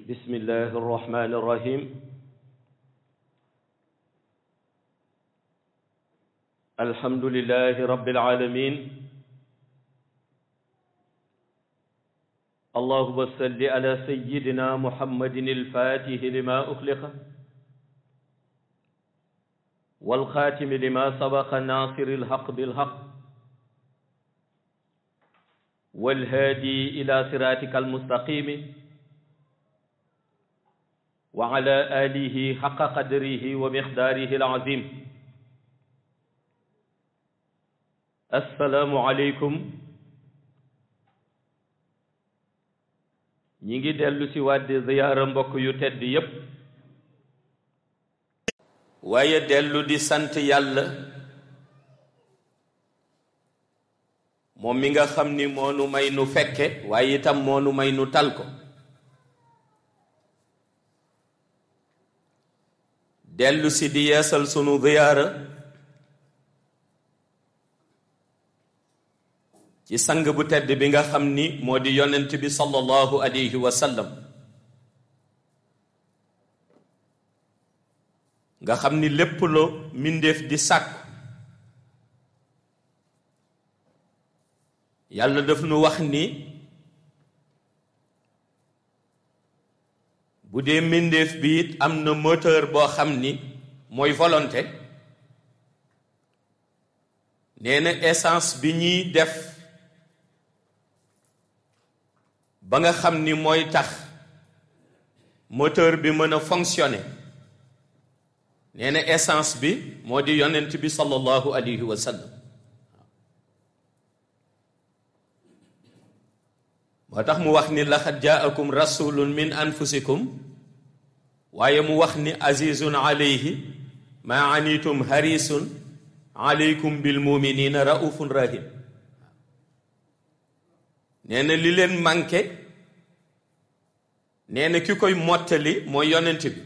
بسم الله الرحمن الرحيم الحمد لله رب العالمين اللهم صل على سيدنا محمد الفاتح لما أخلق والخاتم لما سبق ناصر الحق بالحق والهادي إلى صراطك المستقيم وعلى آله حق قدره ومقداره العظيم السلام عليكم ñi ngi dellu si wàddi ziyaara mbokk yu tedd yépp waaye dellu di sant yàlla moom mi nga xam ni moo nu may nu fekke waaye itam moo nu may nu tal ko dellu si di yeesal sunu ziyaara ci sang bu tedd bi nga xam ni moo di yonent bi sallallahu alayhi wa sallam nga xam ni lépp loo mbindeef di sàkku yàlla daf nu wax ni bu dee mbindeef bi it am na moteur boo xam ni mooy volonté nee na essence bi ñuy def ba nga xam ni mooy tax moteur bi mën a fonctionner nee na essence bi moo di yonent bi sallallahu alayhi wa sallam moo tax mu wax ni laqad jaakum rasulun min anfusikum waaye mu wax ni azizun alayhi ma anitum harisun alaykum bil muminina raufun rahim nee na li leen manqué nee na ki koy mottali mooy yonent bi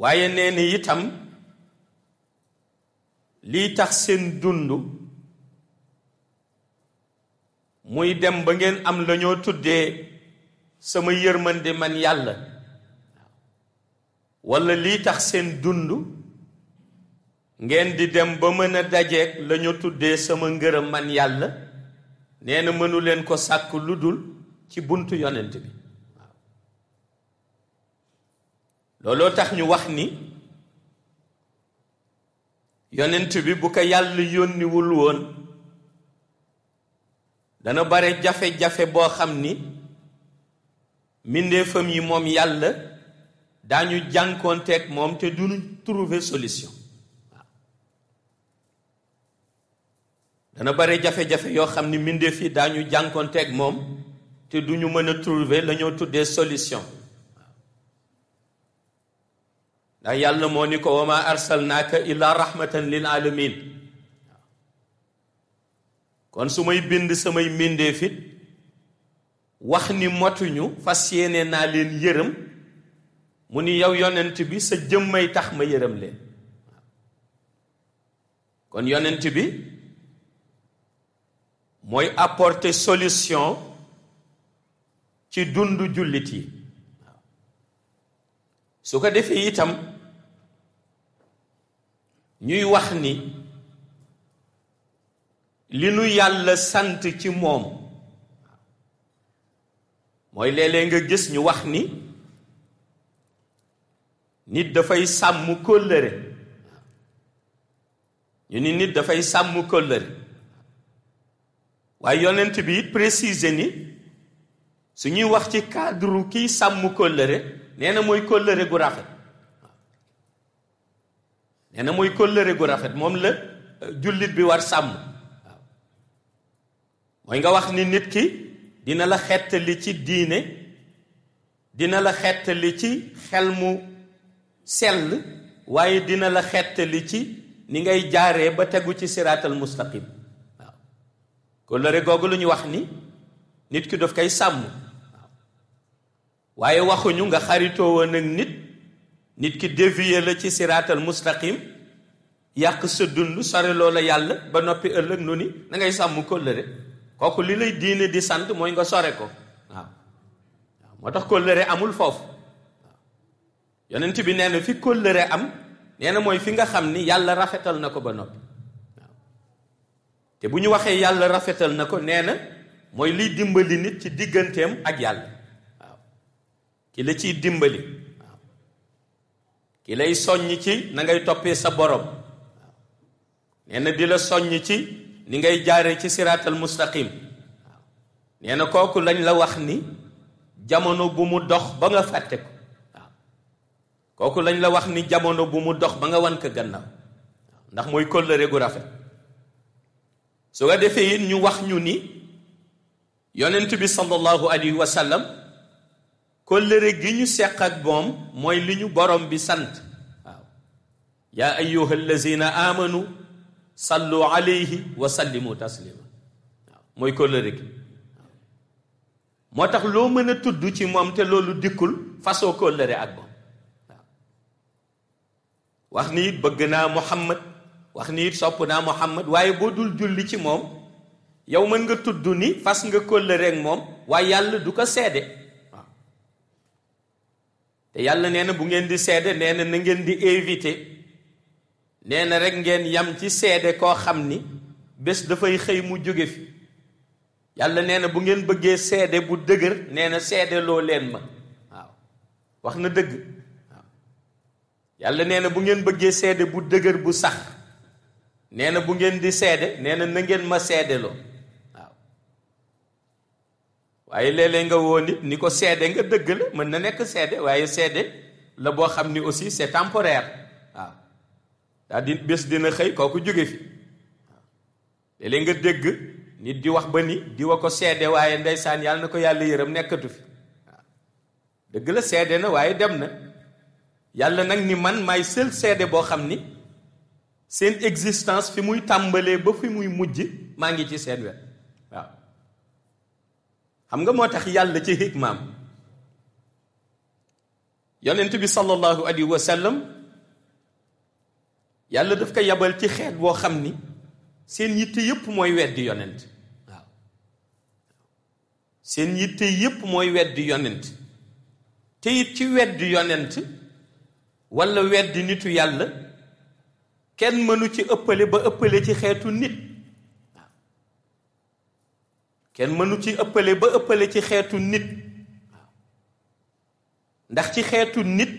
waaye nee na itam lii tax seen dund muy dem ba ngeen am la ñoo tuddee sama yërmande man yàlla walla lii tax seen dund ngeen di dem ba mën a dajeek la ñoo tuddee sama ngërëm man yàlla nee na mënu leen ko sàkk lu dul ci buntu yonent bi waaw looloo tax ñu wax ni yonent bi bu ko yàlla yónniwul woon dana bare jafe-jafe boo xam ni mbindeefam yi moom yàlla daañu jànkoonteeg moom te duñu trouver solution waaw dana bare jafe-jafe yoo xam ni mbindeef yi daañu jànkoonteeg moom te duñu mën a trouver la ñoo tuddee solution waaw ndax yàlla moo ni ko wa ma arsalnaaka illa rahmatan lil alamin kon su may bind samay mbindeef it wax ni motuñu fas yéene naa leen yërëm mu ni yow yonent bi sa jëmmay tax ma yërëm leen kon yonent bi mooy apporter solution ci dundu jullit yi waaw su ko defee itam ñuy wax ni li nu yàlla sant ci moom mooy léeg-léeg nga gis ñu wax ni nit dafay sàmm kóllëre ñu ni nit dafay sàmm kóllëre waaye yonent bi it préciser ni su ñuy wax ci cadre kiy sàmm kóllëre nee na mooy kóllëre gu rafet nee na mooy kóllëre gu rafet moom la jullit bi war sàmm waaw mooy nga wax ni nit ki dina la xettali ci diine dina la xettali ci xel mu sell waaye dina la xettali ci ni ngay jaaree ba tegu ci siraatal mustaqim waaw kóllëre googu lu ñu wax ni nit ki daf koy sàmm waaw waaye waxuñu nga xaritoo woon ak nit ki dévier la ci siraatal mustaqim yàq sa dund sore loola yàlla ba noppi ëllëg nu ni na ngay sàmm kóllëre kooku li lay diine di sant mooy nga sore ko waaw moo tax kóllëre amul foofu yonent bi nee na fi kóllëre am nee na mooy fi nga xam ni yàlla rafetal na ko ba noppi waaw te bu ñu waxee yàlla rafetal na ko nee na mooy liy dimbali nit ci digganteem ak yàlla waaw ki la ciy dimbali waaw ki lay soññ ci na ngay toppee sa borom waaw nee na di la soññ ci ni ngay jaare ci siraatal mustaqim waaw nee na kooku lañ la wax ni jamono bu mu dox ba nga fàtte ko waaw kooku lañ la wax ni jamono bu mu dox ba nga wan ko gannaaw waaw ndax mooy kóllëre gu rafet su nga defee it ñu wax ñu ni yonent bi sallallahu alayhi wa sallam kóllëre gi ñu seq ak moom mooy li ñu borom bi sant waaw yaa ayyuha allazina amanu sallu alayhi wa sallimu taslima waaw mooy kóllëre gi moo tax loo mën a tudd ci moom te loolu dikkul fasoo kóllëre ak moom waaw wax ni it bëgg naa Muhammad wax ni it sopp naa Muhammad waaye boo dul julli ci moom yow mën nga tudd ni fas nga kóllëre ak moom waaye yàlla du ko seede waaw te yàlla nee na bu ngeen di seede nee na na ngeen di éviter nee na rek ngeen yam ci seede koo xam ni bés dafay xëy mu jóge fi yàlla nee na bu ngeen bëggee seede bu dëgër nee na seede loo leen ma waaw wax na dëgg waaw yàlla nee na bu ngeen bëggee seede bu dëgër bu sax nee na bu ngeen di seede nee na na ngeen ma seede loo waaw waaye léeg-léeg nga woo nit ni ko seede nga dëgg la mën na nekk seede waaye seede la boo xam ni aussi c'est temporaire waaw daal di bés dina xëy kooku jóge fi waaw léeg-léeg nga dégg nit di wax ba ni di wa ko seede waaye ndeysaan yàlla na ko yàlla yërëm nekkatu fi waaw dëgg la seede na waaye dem na yàlla nag ni man maay seul seede boo xam ni seen existence fi muy tàmbalee ba fi muy mujj maa ngi ci seen wet waaw xam nga moo tax yàlla ci hikmaam yonent bi sallallahu alayhi wa sallam yàlla daf ko yabal ci xeet boo xam ni seen yitte yépp mooy weddi yonent waaw seen yitte yépp mooy weddi yonent te it ci weddi yonent walla weddi nitu yàlla kenn mënu ci ëppale ba ëppale ci xeetu nit waaw kenn mënu ci ëppale ba ëppale ci xeetu nit waaw ndax ci xeetu nit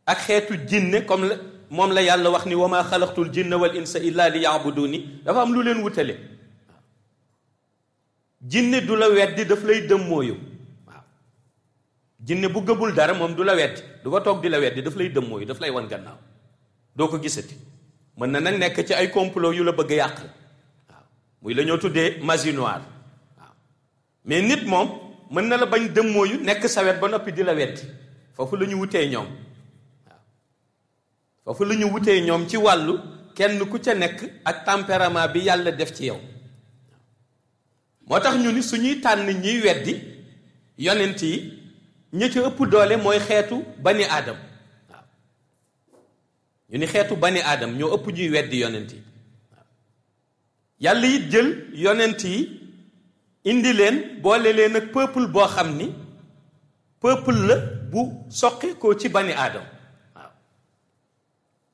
ak xeetu jinne comme la moom la yàlla wax ni wa maa xalaqtul jinna wal insa illa li yaabuduni dafa am lu leen wutale waaw jinne du la weddi daf lay dëmmooyu waaw jinne bu gëmul dara moom du la weddi du ko toog di la weddi daf lay dëmmooyu daf lay wan gannaaw doo ko gisati mën na nag nekk ci ay complot yu la bëgg a yàqal waaw muy la ñoo tuddee magie noire waaw mais nit moom mën na la bañ dëmmooyu nekk sa wet ba noppi di la weddi foofu la ñu wutee ñoom foofu la ñu wutee ñoom ci wàllu kenn ku ca nekk ak tempérament bi yàlla def ci yow moo tax ñu ni suñuy tànn ñiy weddi yonent yi ñi ci ëpp doole mooy xeetu bani aadam waaw ñu ni xeetu bani aadam ñoo ëpp ñuy weddi yonent yi waaw yàlla it jël yonent yi indi leen boole leen ak peuple boo xam ni peuple la bu soqi ko ci bani aadam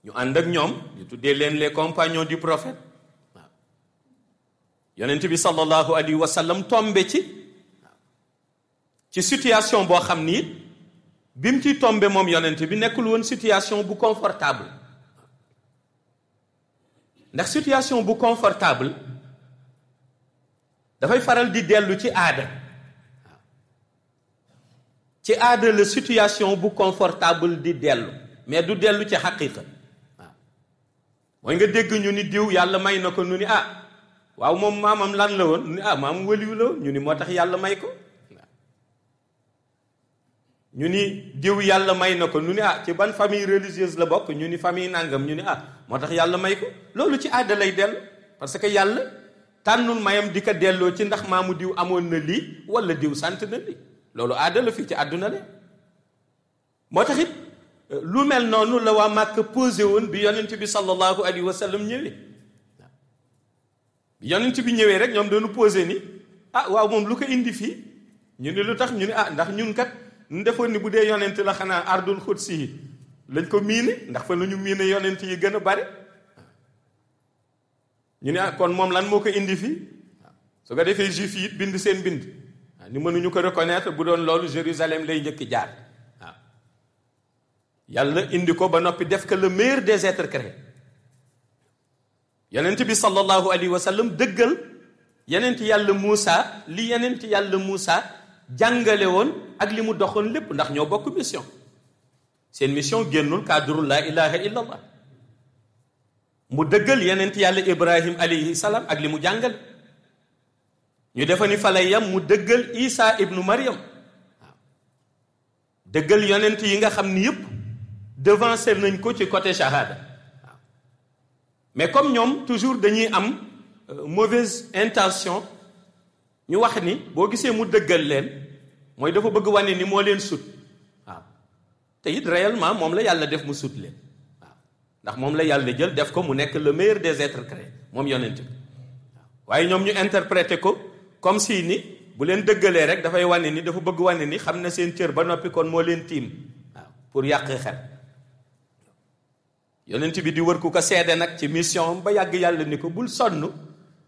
ñu ànd ak ñoom ñu tuddee leen les compagnons du prophète waaw yonent bi sallallahu alayhi wa sallam tombe ci situation boo xam ni it bi mu ciy tombe moom yonent bi nekkul woon situation bu confortable ndax situation bu confortable dafay faral di dellu ci aada waaw ci aada la situation bu confortable di dellu mais du dellu ci xaqiqa mooy nga dégg ñu ni diw yàlla may na ko ñu ni waaw moom maamam lan la woon ñu ni maamam waliyu la woon ñu ni moo tax yàlla may ko ñu ni diw yàlla may na ko ñu ni ci ban famille religieuse la bokk ñu ni famille nàngam ñu ni moo tax yàlla may ko loolu ci aada lay dellu parce que yàlla tànnul mayam di ko delloo ci ndax maamu diw amoon na lii wala diw sant na lii loolu aada la fii ci àdduna la moo tax it lu mel noonu la waa Màkka posé woon bi yonent bi sallallahu alayhi wa sallam ñëwee waaw bi yonent bi ñëwee rek ñoom dañu posé ni waaw moom lu ko indi fii ñu ne lu tax ñu ne ndax ñun kat ñu defoon ni bu dee yonent la xanaa ardul xudsi yi lañ ko miine ndax fa la ñu miine yonent yi gën a bare ñu ne kon moom lan moo ko indi fii su ko defee juif yi it bind seen bind ni mënuñu ko reconnaître bu doon loolu Jérusalem lay njëkk jaar waaw yàlla indi ko ba noppi def que le meilleur des êtres créés yonent bi sallallahu alayhi wa sallam dëggal yonent yàlla Muusa li yonent yàlla Muusa jàngale woon ak li mu doxoon lépp ndax ñoo bokk mission seen mission génnul cadre la ilaha illa allah mu dëggal yonent yàlla Ibrahim alayhi salaam ak li mu jàngale ñu defa ni fa lay yam mu dëggal Isa ibnu Maryam waaw dëggal yonent yi nga xam ni yëpp devancé nañ ko ci côté shahada waaw mais comme ñoom toujours dañuy am mauvaise intention ñu wax ni boo gisee mu dëggal leen mooy dafa bëgg wane ni moo leen sut waaw te it réellement moom la yàlla def mu sut leen waaw ndax moom la yàlla jël def ko mu nekk le meilleur des êtres créés moom yonent bi waaw waaye ñoom ñu interprété ko comme si ni bu leen dëggalee rek dafay wane ni dafa bëgg wane ni xam na seen cër ba noppi kon moo leen tiim waaw pour yàq xel yonent bi di wër ku ko seede nag ci mission ba yàgg yàlla ni ko bul sonn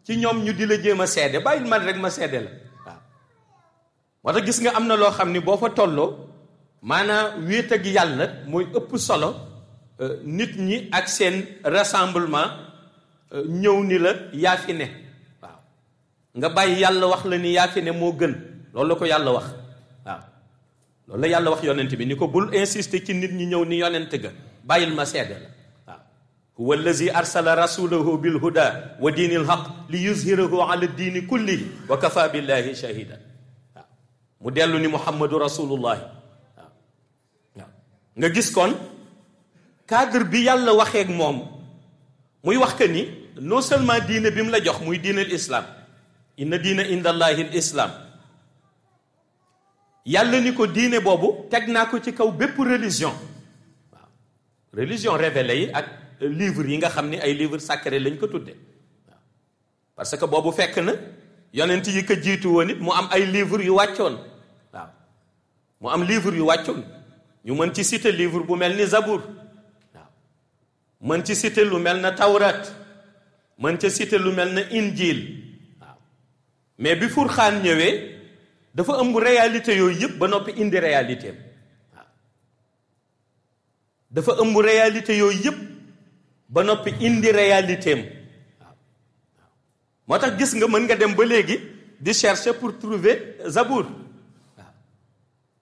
ci ñoom ñu di la jéem a seede bàyyil man rek ma seede la waaw moo tax gis nga am na loo xam ni boo fa tolloo maanaam wéet ak yàlla mooy ëpp solo nit ñi ak seen rassemblement ñëw ni la yaa fi ne waaw nga bàyyi yàlla wax la ni yaa fi ne moo gën loolu la ko yàlla wax waaw loolu la yàlla wax yonent bi ni ko bul insister ci nit ñi ñëw ni yonent ga bàyyil ma seede la waaw huwa allazi arsala rasulahu bil huda wa diinil haq li yuzhirahu ala diini kullihi wa kafa billahi shahida waaw mu dellu ni muhammadu rasulullahi waaw waaw nga gis kon cadre bi yàlla waxeek moom muy wax que ni non seulement diine bi mu la jox muy diine l'islam inna diina inda allahi l'islam yàlla ni ko diine boobu teg naa ko ci kaw bépp religion waaw religion révélée yi ak livre yi nga xam ni ay livre sacré lañ ko tudde waaw parce que boobu fekk na yonent yi ko jiitu woon it mu am ay livre yu wàccoon waaw mu am livre yu wàccoon ñu mën ci citer livre bu mel ni Zabour waaw mën ci citer lu mel na Tawrat mën ca citer lu mel na Injil waaw mais bi Furxaan ñëwee dafa ëmb réalité yooyu yëpp ba noppi indi réalité am waaw dafa ëmb réalité yooyu yëpp ba noppi indi réalité am waaw moo tax gis nga mën nga dem ba léegi di chercher pour trouver Zabour waaw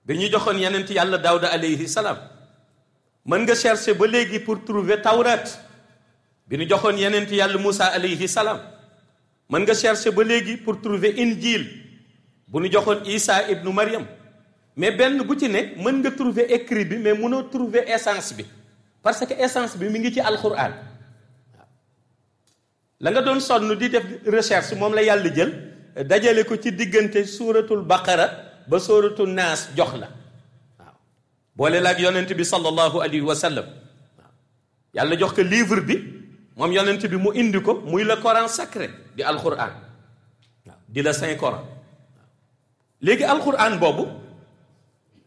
bi ñu joxoon yonent yàlla Daawuda alayhi salaam mën nga chercher ba léegi pour trouver Tawrat bi ñu joxoon yonent yàlla Moussa alayhi salaam mën nga chercher ba léegi pour trouver Injil bu ñu joxoon Isa ibnu Maryam mais benn bu ci ne mën nga trouver écrit bi mais mënoo trouver essence bi parce que essence bi mi ngi ci alxuraan waaw la nga doon sonn di def recherche moom la yàlla jël dajale ko ci diggante suuratul baqara ba suuratul naas jox la waaw boole la ak yonent bi sallallahu alayhi wa sallam waaw yàlla jox ko livre bi moom yonent bi mu indi ko muy le Coran sacré di alxuraan waaw di la Saint Coran léegi alxuraan boobu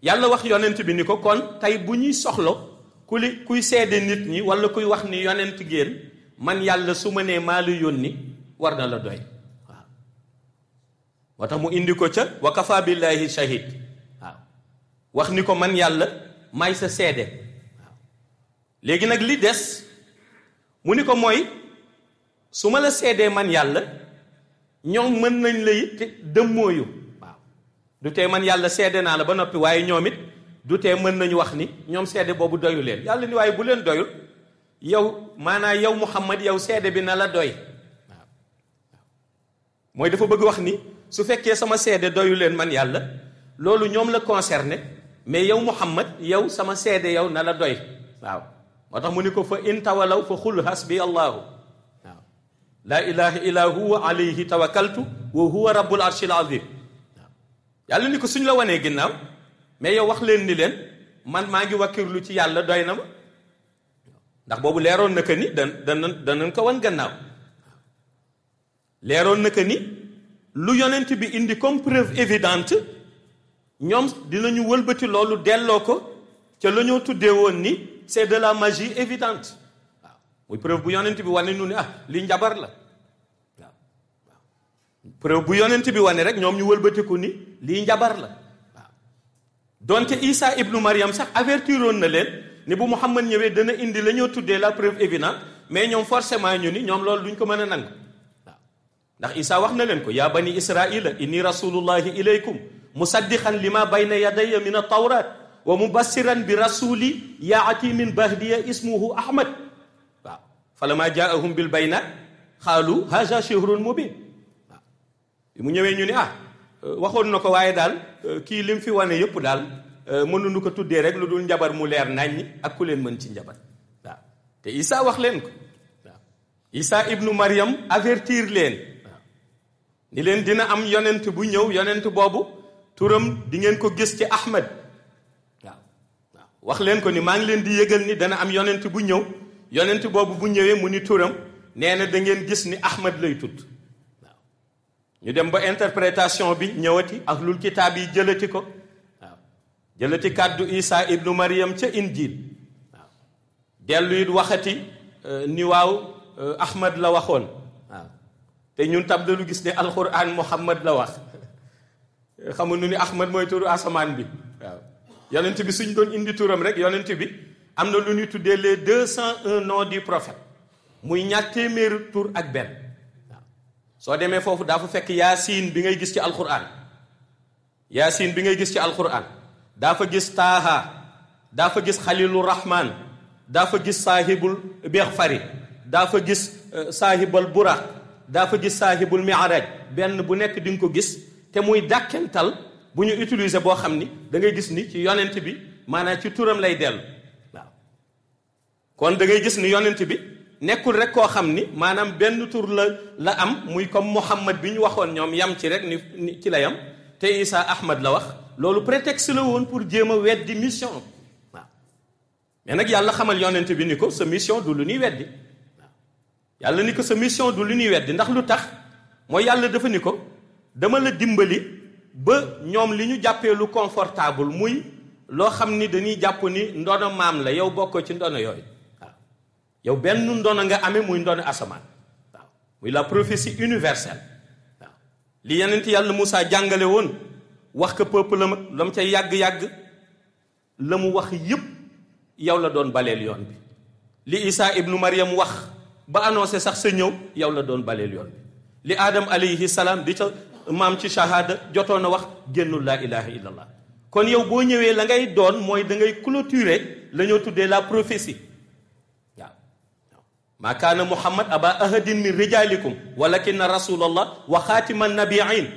yàlla wax yonent bi ni ko kon tey bu ñuy soxla kuy seede nit ñi wala kuy wax ni yonent génn man yàlla su ma nee maa la yónni war na la doy waaw moo tax mu indi ko ca wa kafa billahi shahid waaw wax ni ko man yàlla may sa seede waaw léegi nag li des mu ni ko mooy su ma la seedee man yàlla ñoom mën nañ la it dëmmooyu du tee man yàlla seede naa la ba noppi waaye ñoom it du tee mën nañu wax ni ñoom seede boobu doyu leen yàlla ni waaye bu leen doyul yow maanaa yow Muhammad yow seede bi na la doy waaw mooy dafa bëgg wax ni su fekkee sama seede doyu leen man yàlla loolu ñoom la concerné mais yow Muhammad yow sama seede yow na la doy waaw moo tax mu ni ko fa in tawalaw fa xul hasbi allahu waaw laa ilaha illa huwa alayhi tawakkaltu wa huwa rabbul arshil azim yàlla ni ko suñ la wanee ginnaaw mais yow wax leen ni leen man maa ngi wakkirlu ci yàlla doy na ma ndax boobu leeroon na que ni danañ ko wan gannaaw leeroon na que ni lu yonent bi indi comme preuve évidente ñoom dinañu wëlbati loolu delloo ko ca la ñoo tuddee woon ni c'est de la magie évidente waaw muy preuve bu yonent bi wane nu ne li njabar la waaw preuve bu yonent bi wane rek ñoom ñu wëlbatiku ni lii njabar la waaw donte Isa ibnu Maryam sax avertiroon na leen ni bu Muhammad ñëwee dana indi la ñoo tuddee la preuve évidente mais ñoom forcément ñu ni ñoom loolu duñ ko mën a nangu waaw ndax Isa wax na leen ko yaa bani israila inni rasulullahi ilaykum musaddiqan lima bayna yadayya min at-tawrat wa mubassiran bi rasuli yaati min bahdiya ismuhu ahmad waaw falamma jaahum bil bayinat xaalu haza shihrun mubin waaw mu ñëwee ñu ni waxoon na ko waaye daal kii lim fi wane yëpp daal mënuñu ko tuddee rek lu dul njabar mu leer naññi ak ku leen mën ci njabar waaw te Isa wax leen ko waaw Isa ibnu Maryam avertir leen waaw ni leen dina am yonent bu ñëw yonent boobu turam di ngeen ko gis ci Ahmad wax leen ko ni maa ngi leen di yëgal ni dana am yonent bu ñëw yonent boobu bu ñëwee mu ni turam nee na da ngeen gis ni Ahmad lay tudd waaw ñu dem ba interprétation bi ñëwati ahlul kitaab yi jëlati ko waaw jëlati kàddu Isa ibnu Maryam ca Injil waaw dellu it waxati ni waaw Ahmad la waxoon waaw te ñun tam dañu gis ne alquran Muhammad la wax xamuñu ni Ahmad mooy turu asamaan bi waaw yonent bi suñ doon indi turam rek yonent bi am na lu ñuy tuddee les 201 noms du prophète muy ñaar téeméeri tur ak benn waaw soo demee foofu daa fa fekk yaasin bi ngay gis ci alquran yaasin bi ngay gis ci alquran daa fa gis taaha daa fa gis xalilu rahman daa fa gis saahibul bixfari daa fa gis saahibul buraq daa fa gis saahibul mi'raj benn bu nekk di nga ko gis te muy dàkkental bu ñu utiliser boo xam ni da ngay gis ni ci yonent bi maanaam ci turam lay dellu waaw kon da ngay gis ni yonent bi nekkul rek koo xam ni maanaam benn tur la am muy comme Muhammad bi ñu waxoon ñoom yam ci rek ni ci la yam te Isa Ahmad la wax loolu prétexte la woon pour jéem a weddi mission waaw mais nag yàlla xamal yonent bi ni ko sa mission du lu ñuy weddi waaw yàlla ni ko sa mission du lu ñuy weddi ndax lu tax mooy yàlla dafa ni ko dama la dimbali ba ñoom li ñu jàppee lu confortable muy loo xam ni dañuy jàpp ni ndono maam la yow bokkoo ci ndono yooyu waaw yow benn ndono nga amee muy ndono asamaan waaw muy la prophétie universelle waaw li yeneen yàlla Moussa jàngale woon wax ko peuple am la mu cay yàgg-yàgg la mu wax yépp yow la doon baleel yoon bi li Isa ibnu Maryam wax ba annoncé sax sa ñëw yow la doon baleel yoon bi li Adam alayhi salaam di ca maam ci shahada jotoon a wax génnul laa ilaha illallah kon yow boo ñëwee la ngay doon mooy da ngay clôturer la ñoo tuddee la prophétie waaw maa kaana Muhammad aba ahadin min rijalikum walakinna rasulallah wa xaatiman nabiin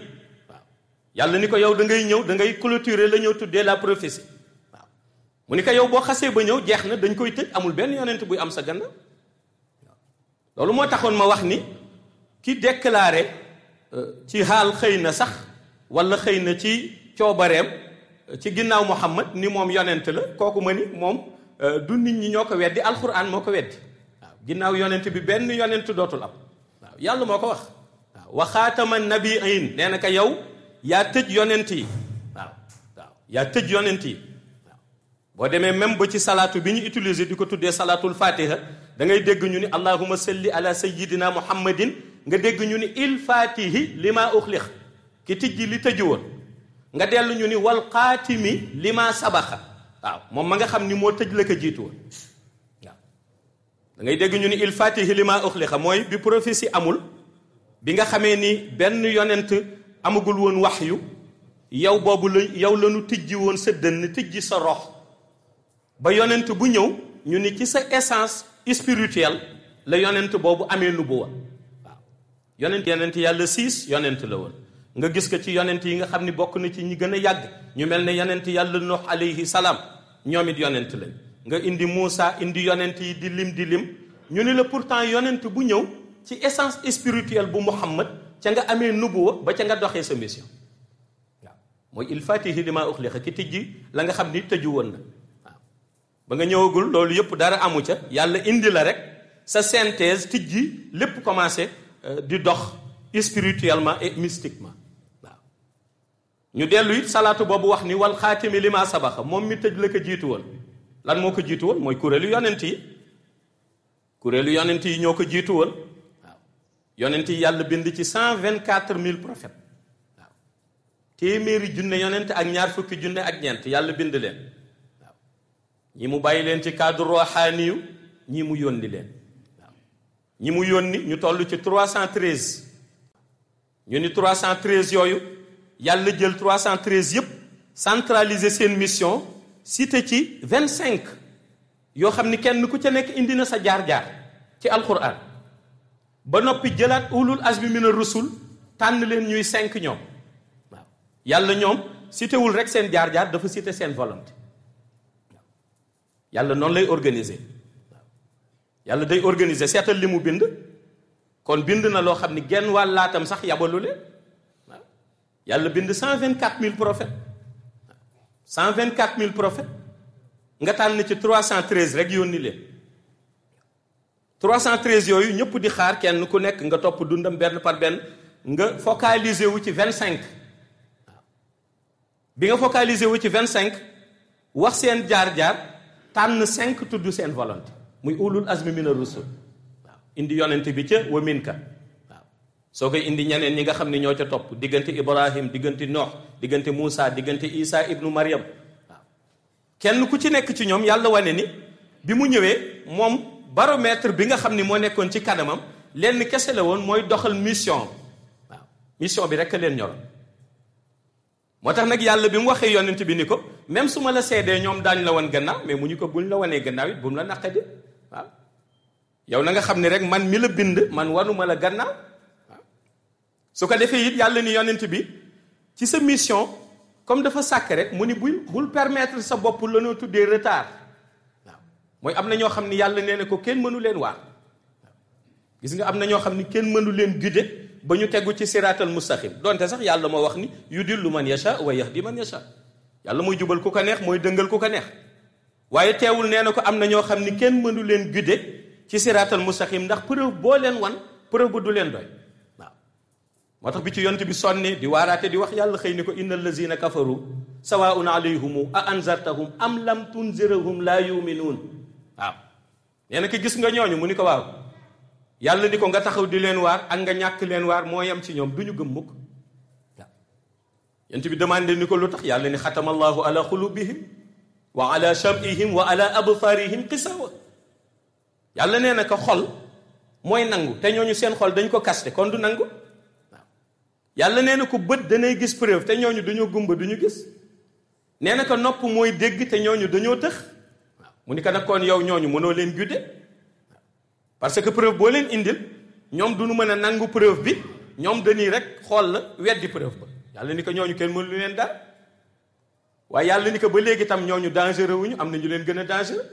waaw yàlla ni ko yow da ngay ñëw da ngay clôturer la ñoo tuddee la prophétie waaw mu ni ko yow boo xasee ba ñëw jeex na dañ koy tëj amul benn yonent buy am sa gannaaw waaw loolu moo taxoon ma wax ni ki déclaré ci xaal xëy na sax wala xëy na ci coobareem ci ginnaaw Muhammad ni moom yonent la kooku ma ni moom du nit ñi ñoo ko weddi alxuraan moo ko weddi waaw ginnaaw yonent bi benn yonent dootul am waaw yàlla moo ko wax waaw wa xaatama nabiin nee na ko yow yaa tëj yonent yi waaw yaa tëj yonent yi waaw boo demee même ba ci salaatu bi ñu utiliser di ko tuddee salaatul fatiha da ngay dégg ñu ni allahumma salli ala sayyidina muhammadin nga dégg ñu ni il fatihi lima uxlix ki tijji li tëju woon nga dellu ñu ni wal xaatimi lima sabaxa waaw moom ma nga xam ni moo tëj la ko jiitu woon waaw da ngay dégg ñu ni il fatihi lima uxlixa mooy bi prophétie amul bi nga xamee ni benn yonent amagul woon waxyu yow boobu la yow la ñu tijji woon sa dënn tijji sa rox ba yonent bu ñëw ñu ni ci sa essence spirituelle la yonent boobu amee nubuwa yonent yàlla 6 yonent la woon nga gis ko ci yonent yi nga xam ni bokk na ci ñi gën a yàgg ñu mel ne yonent yàlla Nuux alayhi salaam ñoom it yonent lañ nga indi Muusa indi yonent yi di lim ñu ni la pourtant yonent bu ñëw ci essence spirituelle bu Muhammad ca nga amee nubuwa ba ca nga doxee sa mission waaw mooy il fatihi lima uxliqa ki tijji la nga xam ni tëju woon na waaw ba nga ñëwagul loolu yëpp dara amu ca yàlla indi la rek sa synthèse tijji lépp commencé di dox spirituellement et mystiquement waaw ñu dellu it salaatu boobu wax ni wal xaatimi li ma sabaxa moom mi tëj la ko jiitu woon lan moo ko jiitu woon mooy kuréelu yonent yi ñoo ko jiitu woon waaw yonent yi yàlla bind ci 124 000 prophètes waaw téeméeri junne yonent ak ñaar fukki junne ak ñeent yàlla bind leen waaw ñi mu bàyyi leen ci cadre roxaaniyu ñi mu yónni leen waaw ñi mu yónni ñu toll ci 313 ñu ni 313 yooyu yàlla jël 313 yëpp centraliser seen mission cité ci 25 yoo xam ni kenn ku ca nekk indi na sa jaar-jaar ci alquran ba noppi jëlaat ulul azmi mina rusul tànn leen ñuy 5 ñoom waaw yàlla ñoom cité wul rek seen jaar-jaar dafa cité seen volonté waaw yàlla noonu lay organiser waaw yàlla day organiser seetal li mu bind kon bind na loo xam ni genn wàllaatam sax yabalu leen waaw yàlla bind 124 000 prophètes 124 000 prophètes nga tànn ci 313 rek yónni leen 313 yooyu ñëpp di xaar kenn ku nekk nga topp dundam benn par benn nga focaliser wu ci 25 waaw bi nga focaliser wu ci 25 wax seen jaar-jaar tànn 5 tudd seen volonté muy ulul azmi mina rusul waaw indi yonent bi ca wa minka waaw soo koy indi ñeneen ñi nga xam ne ñoo ca topp diggante Ibrahim diggante Noox diggante Moussa diggante Isa ibnu Maryam waaw kenn ku ci nekk ci ñoom yàlla wane ni bi mu ñëwee moom baromètre bi nga xam ni moo nekkoon ci kanamam lenn kese la woon mooy doxal mission waaw mission bi rek leen ñoroon moo tax nag yàlla bi mu waxee yonent bi ni ko même su ma la seedee ñoom daañu la wan gannaaw mais mu ñu ko buñ la wanee gannaaw it bu mu la naqadi waaw yow na nga xam ni rek man mi la bind man wanuma la gannaaw waaw su ko defee it yàlla ni yonent bi ci sa mission comme dafa sàkk rek mu ni bul permettre sa bopp la noo tuddee retard waaw mooy am na ñoo xam ni yàlla nee na ko kenn mënu leen waar waaw gis nga am na ñoo xam ni kenn mënu leen guider ba ñu tegu ci siraatal mustaqim donte sax yàlla moo wax ni yudillu man yasha wa yahdi man yasha yàlla mooy jubal ku ko neex mooy dëngal ku ko neex waaye teewul nee na ko am na ñoo xam ni kenn mënu leen guider ci siraatal mustaqim ndax preuve boo leen wan preuve bu du leen doy waaw moo tax bi ci yonent bi sonne di waaraate di wax yàlla xëy ni ko innal lazina kafaru sawaun alayhum a anzartahum am lam tunzirahum la yuminuun waaw nee na ko gis nga ñooñu mu ni ko waaw yàlla ni ko nga taxaw di leen waar ak nga ñàkk leen waar moo yem ci ñoom du ñu gëm mukk waaw yonent bi demandé ni ko lu tax yàlla ni xatamallahu ala xulubihim wa ala sam'ihim wa ala absaarihim qisawa yàlla nee na ko xol mooy nangu te ñooñu seen xol dañ ko kaste kon du nangu waaw yàlla nee na ko bët danay gis preuve te ñooñu dañoo gumba duñu gis nee na ko nopp mooy dégg te ñooñu dañoo tëx waaw mu ni ko nag kon yow ñooñu mënoo leen gudde parce que preuve boo leen indil ñoom duñu mën a nangu preuve bi ñoom dañuy rek xool la weddi preuve ba yàlla ni ko ñooñu kenn mënu leen daal waaye yàlla ni ko ba léegi tam ñooñu dangereux wuñu am na ñu leen gën a dangereux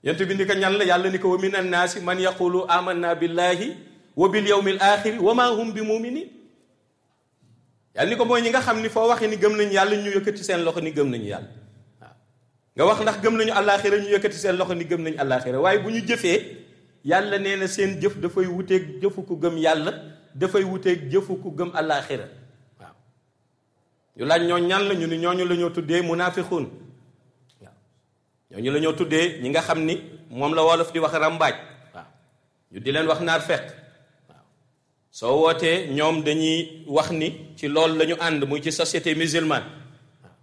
yent bi ni ko ñan la yàlla ni ko wa min annaasi man yaqulu amanna billahi wa bil yawmil axiri wa ma hum bi muminin yàlla ni ko mooy ñi nga xam ni foo waxee ni gëm nañu yàlla ñu yëkkati seen loxo ni gëm nañu yàlla waaw nga wax ndax gëm nañu àllaaxira ñu yëkkati seen loxo ni gëm nañu àllaaxira waaye bu ñu jëfee yàlla nee na seen jëf dafay wuteeg jëfu ku gëm yàlla dafay wuteeg jëfu ku gëm àllaaxira waaw ñu laaj ñoo ñan la ñu ni ñooñu la ñoo tuddee munaafiquun waaw ñooñu la ñoo tuddee ñi nga xam ni moom la wolof di wax rambaaj waaw ñu di leen wax naar fekk waaw soo wootee ñoom dañuy wax ni ci loolu la ñu ànd muy ci société musulmane waaw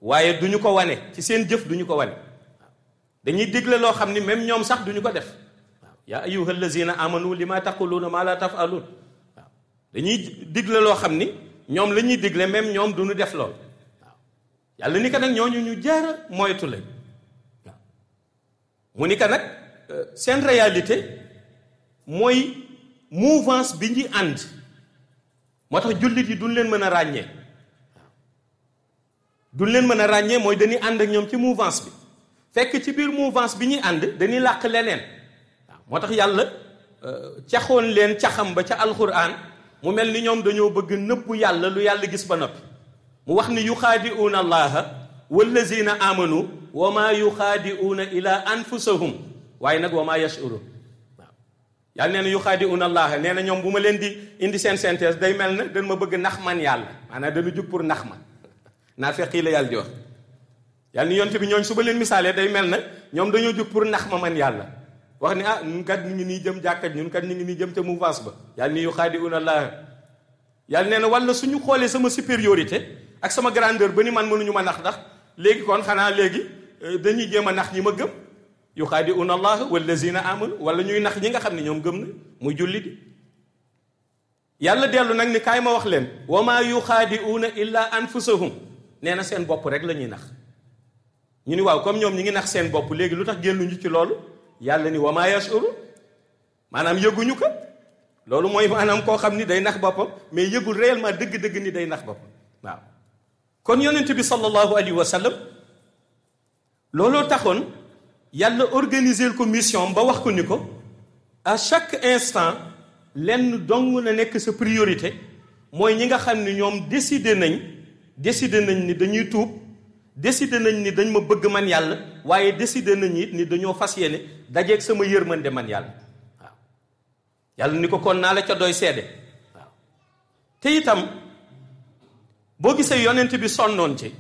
waaye duñu ko wane ci seen jëf duñu ko wane waaw dañuy digle loo xam ni même ñoom sax duñu ko def yaa ayyuha allazina amanu lima taquluuna ma la tafalun waaw dañuy digle loo xam ni ñoom la ñuy digle même ñoom duñu def lool waaw yàlla ni ko nag ñooñu ñu jaara moytu lañ waaw mu ni ko nag seen réalité mooy mouvance bi ñuy ànd moo tax jullit yi duñ leen mën a ràññee waaw duñ leen mën a ràññee mooy dañuy ànd ak ñoom ci mouvance bi fekk ci biir mouvance bi ñuy ànd dañuy làq leneen moo tax yàlla caxoon leen caxam ba ca alquran mu mel ni ñoom dañoo bëgg nëbbu yàlla lu yàlla gis ba noppi mu wax ni yuxaadi'uuna allaha wallazina amanu wa maa yuxaadi'uuna ila anfusahum waaye nag wa maa yash'uruun waaw yàlla nee na yuxaadi'uuna allaha nee na ñoom bu ma leen di indi seen synthèse day mel na dañ ma bëgg nax man yàlla maanaam dañu jug pour nax ma naafeq yi la yàlla di wax. yàlla ni yonte bi ñooñ su ba leen misaalee day mel na ñoom dañoo jóg pour nax ma man yàlla wax ni ñun kat ñu ngi nii jëm jàkkat ñun kat ñu ngi nii jëm ca mouvance ba yàlla ni yuxaadi'uuna Allah. yàlla nee na wala suñu xoolee sama supériorité ak sama grandeur ba ni man mënuñu ma nax ndax léegi kon xanaa léegi dañuy jéem a nax ñi ma gëm yuxaadi'uuna Allah wallazina amanu wala ñuy nax ñi nga xam ne ñoom gëm na muy julli di. yàlla dellu nag ni kaay ma wax leen wa maa yuxaadi'uuna illa anfusahum nee na seen bopp rek la ñuy nax. ñu ni waaw comme ñoom ñi ngi nax seen bopp léegi lu tax génnuñu ci loolu yàlla ni wa maa yashuru maanaam yëguñu ko. loolu mooy maanaam koo xam ni day nax boppam mais yëgul réellement dëgg-dëgg ni day nax boppam waaw. kon yonent bi sallallahu alayhi wa sallam looloo taxoon yàlla organiser ko mission ba wax ko ni ko à chaque instant lenn dong na nekk sa priorité mooy ñi nga xam ni ñoom décider nañ ni dañuy tuub décider nañ ni dañ ma bëgg man yàlla waaye décider nañ it ni dañoo fas yéene dajeeg sama yërmande man yàlla. yàlla ni ko kon naa la ca doy seede waaw. te itam boo gisee yonent bi sonnoon ci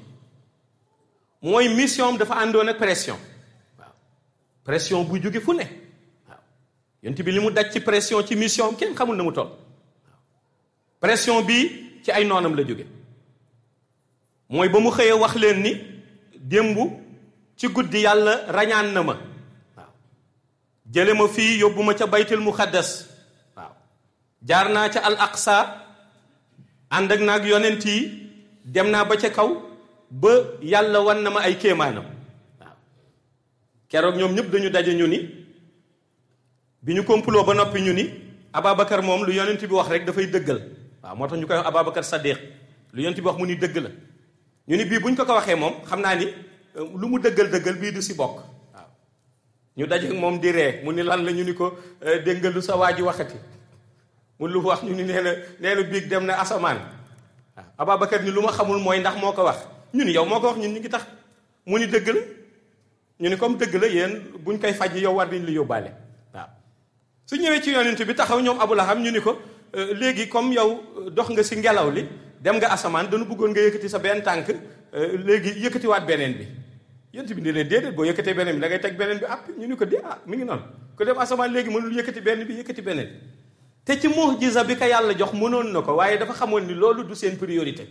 mooy mission dafa àndoon ak pression waaw pression bu jóge fu ne waaw. yonent bi li mu daj ci pression ci mission kenn xamul na mu toll waaw. pression bi ci ay noonam la jóge mooy ba mu xëyee wax leen ni démb ci guddi yàlla rañaan na ma waaw jële ma fii yóbbu ma ca baytul muqaddas jaar naa ca al aqsa ànd ak naag yonent yi dem naa ba ca kaw ba yàlla wan na ma ay kéemaanam waaw. keroog ñoom ñëpp dañu daje ñu ni bi ñu complot ba noppi ñu ni Ababacar moom lu yonent bi wax rek dafay dëggal waaw moo tax ñu koy wax Ababacar Sadiq lu yonent bi wax mu ni dëgg la ñu ni bii bu ñu ko waxee moom xam naa ni lu mu dëggal bii du si bokk waaw. ñu daje ak moom di ree mu ni lan la ñu ni ko dégg nga lu sa waa ji waxati mu lu wax ñu ni nee na biig dem na asamaan waaw. Ababacar ni lu ma xamul mooy ndax moo ko wax ñu ni yow moo ko wax ñun ñu ngi tax mu ni dëgg la ñu ni comme dëgg la yéen buñ koy faj yow war nañ li yóbbaale waaw. su ñëwee ci yonent bi taxaw ñoom Abu Lahab ñu ni ko léegi comme yow dox nga si ngelaw li dem nga asamaan dañu bëggoon nga yëkkati sa benn tànk léegi yëkkatiwaat beneen bi yonent bi ni leen déedéet boo yëkkatee beneen bi da ngay teg beneen bi àpp ñu ni ko mi ngi noonu ko dem asamaan léegi mënul yëkkati benn bi yëkkati beneen bi te ci mu'jiza bi ko yàlla jox mënoon na ko waaye dafa xamoon ni loolu du seen priorité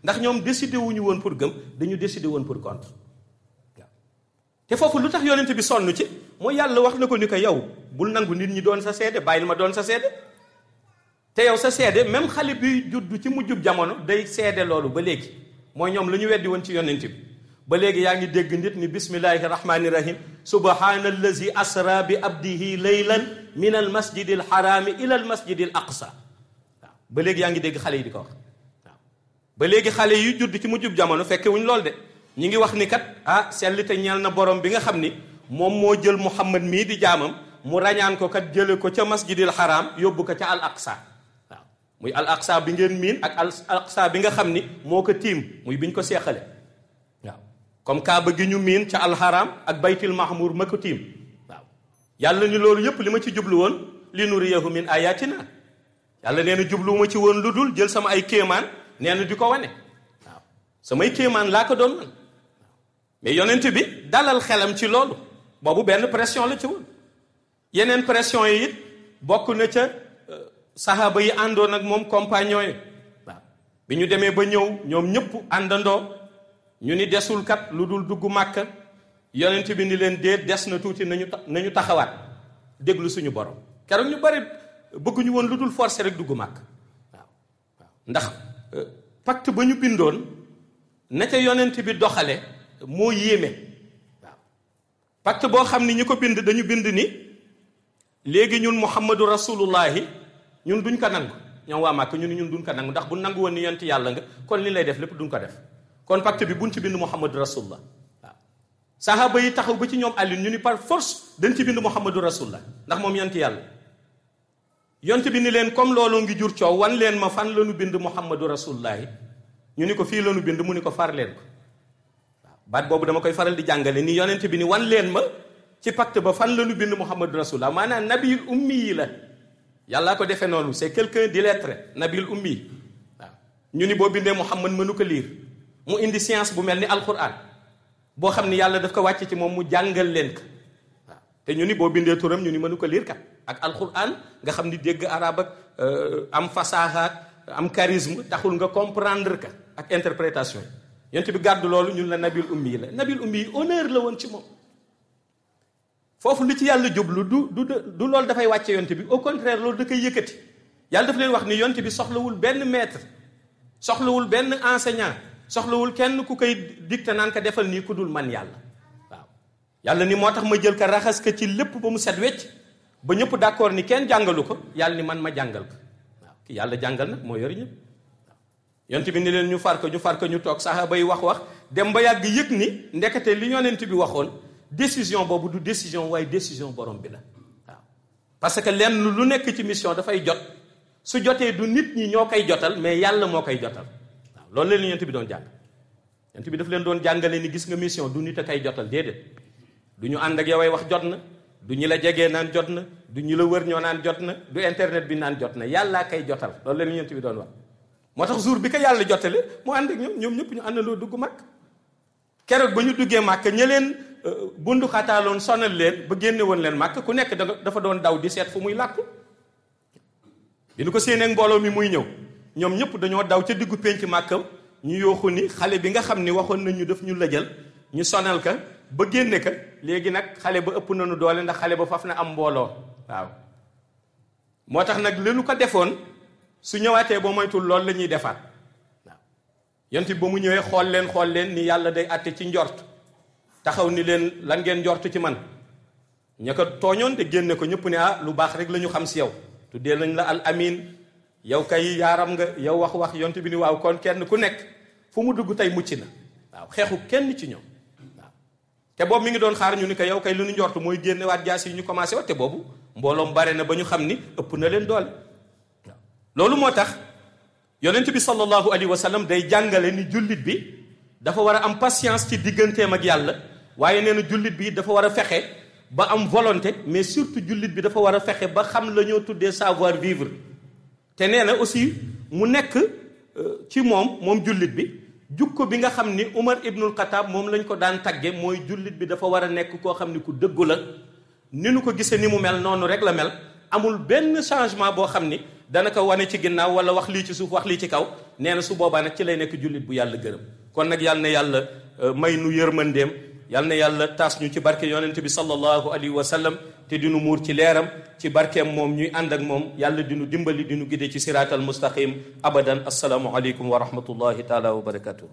ndax ñoom décidé wuñu woon pour gëm dañu décidé woon pour contre waaw. te foofu lu tax yonent bi sonn ci mooy yàlla wax na ko ni ko yow bul nangu nit ñi doon sa seede bàyyil ma doon sa seede te yow sa seede même xale bi juddu ci mujjub jamono day seede loolu ba léegi mooy ñoom la ñu weddi woon ci yonent bi ba léegi yaa ngi dégg nit ni bismillahi rahmani rahim subhana allazi asra bi abdihi laylan min al masjidi al harami ila al masjidi al aqsa waaw ba léegi yaa ngi dégg xale yi di ko wax waaw. ba léegi xale yu judd ci mujjub jamono fekke wuñ lool de ñi ngi wax ni kat sellite ñeel na borom bi nga xam ni moom moo jël Muhammad mii di jaamam mu rañaan ko kat jële ko ca masjidil haram yóbbu ko ca al aqsa waaw. muy al aqsa bi ngeen miin ak al aqsa bi nga xam ni moo ko tiim muy biñ ko seexale waaw. comme kaaba gi ñu miin ca alxaram ak baytil mahmur ma ko tiim waaw. yàlla ni loolu yépp li ma ci jublu woon li nuriyahu min ayatina yàlla nee na jubluwuma ci woon lu dul jël sama ay kéemaan nee na di ko wane waaw. samay kéemaan laa ko doon man mais yonent bi dalal xelam ci loolu boobu benn pression la ci woon. yeneen pression yi it bokk na ca sahaaba yi àndoon ak moom compagnon yi waaw. bi ñu demee ba ñëw ñoom ñëpp àndandoo ñu ni desul kat lu dul dugg Màkka yonent bi ni leen déet des na tuuti nañu taxawaat déglu suñu borom keroog ñu bari bëgguñu woon lu dul forcer rek dugg Màkka waaw waaw. ndax pacte ba ñu bindoon na ca yonent bi doxale moo yéeme waaw. pacte boo xam ni ñi ko bind dañu bind ni léegi ñun Muhammadu rasulullahi ñun duñ ko nangu ñoom waa Màkka ñu ni ñun duñ ko nangu ndax bu nangu woon ni yonent yàlla nga kon li lay def lépp duñ ko def kon pacte bi buñ ci bind Muhammadu rasulullah waaw. sahaaba yi taxaw ba ci ñoom Aliou ñu ni par force dañ ci bind Muhammadu rasulullah ndax moom yonent yàlla yonent bi ni leen comme loolu ngi jur coow wan leen ma fan lañu bind Muhammadu rasulullahi ñu ni ko fii lañu bind mu ni ko far leen ko waaw. baat boobu dama koy faral di jàngale ni yonent bi ni wan leen ma ci pacte ba fan lañu bind Muhammadu rasulullah maanaam nabiil ummi yi la yàllaa ko defee noonu c'est quelqu'un d'illettré nabiil ummi yi waaw. ñu ni boo bindee Muhammad mënu ko liir mu indi science bu mel ni alquran boo xam ni yàlla daf ko wàcce ci moom mu jàngal leen ko waaw te ñu ni boo bindee turam ñu ni mënu ko liir kat ak alquran nga xam ni dégg arab ak am fasaaxa am charisme taxul nga comprendre ka ak interprétation yi yonent bi gàddu loolu ñun la nabil ummi yi la nabil ummi yi honneur la woon ci moom foofu lu ci yàlla jublu du loolu dafay wàcce yonent bi au contraire loolu da koy yëkkati yàlla daf leen wax ni yonent bi soxlawul benn maître soxlawul benn enseignant soxlawul kenn ku koy dicté naan ko defal nii ku dul man yàlla waaw yàlla ni moo tax ma jël ko raxas ko ci lépp ba mu set wecc ba ñëpp d'accord ni kenn jàngalu ko yàlla ni man ma jàngal ko waaw ki yàlla jàngal nag moo yori ñëpp waaw yonent bi ni leen ñu far ko ñu toog saxaaba yi wax dem ba yàgg yëg ni ndekete li yonent bi waxoon décision boobu du décision waaye décision borom bi la waaw parce que lenn lu nekk ci mission dafay jot su jotee du nit ñi ñoo koy jotal mais yàlla moo koy jotal waaw loolu leen yonent bi doon jàng yonent bi daf leen doon jàngale ni gis nga mission du nit a koy jotal déedéet du ñu ànd ak yow ay wax jot na du ñu la jegee naan jot na du ñu la wër ñoo naan jot na du internet bi naan jot na yàllaa koy jotal loolu leen yonent bi doon wax moo tax jour bi ko yàlla jotale mu ànd ak ñoom ñëpp ñu àndandoo dugg màkk keroog ba ñu duggee màkk ña leen bundu xataaloon sonal leen ba génne woon leen màkk ku nekk dafa doon daw di seet fu muy làkku bi nu ko séenee mbooloo mi muy ñëw ñoom ñëpp dañoo daw ca diggu pénc màkkam ñu yooxu ni xale bi nga xam ni waxoon nañu daf ñu lëjal ñu sonal ka ba génne ka léegi nag xale ba ëpp nañu doole ndax xale ba faf na am mbooloo waaw moo tax nag leenu ko defoon su ñëwaatee ba moytul loolu la ñuy defaat waaw yonent bi ba mu ñëwee xool leen ni yàlla day àtte ci njort taxaw ni leen lan ngeen njort ci man ña ko tooñoon te génne ko ñëpp ne lu baax rek la ñu xam si yow tuddee nañ la al amin yow kay yaaram nga yow wax yonent bi ni waaw kon kenn ku nekk fu mu dugg tey mucc na waaw xeexu kenn ci ñoom waaw te boobu mi ngi doon xaar ñu ni ko yow kay lu ñu njort mooy génne waat jaas yi ñu commencé waat te boobu mbooloom bare na ba ñu xam ni ëpp na leen doole waaw loolu moo tax yonent bi sallallahu alayhi wa sallam day jàngale ni jullit bi dafa war a am patience ci digganteem ak yàlla waaye nee na jullit bi dafa war a fexe ba am volonté mais surtout jullit bi dafa war a fexe ba xam la ñoo tuddee savoir vivre te nee na aussi mu nekk ci moom jullit bi jukko bi nga xam ni Umar ibnul Xataab moom lañ ko daan tagge mooy jullit bi dafa war a nekk koo xam ni ku dëggu la ni nu ko gisee ni mu mel noonu rek la mel amul benn changement boo xam ni dana ko wane ci ginnaaw wala wax lii ci suuf wax lii ci kaw nee na su boobaa nag ci lay nekk jullit bu yàlla gërëm kon nag yàlla na yàlla may nu yërmandeem yàlla na yàlla taas ñu ci barke yonent bi sallallahu alayhi wa sallam te dinu muur ci leeram ci barkeem moom ñuy ànd ak moom yàlla dinu dimbali dinu gide ci siraatal mustaqim abadan assalaamu aleykum wa rahmatullahi taala wa barakatuhu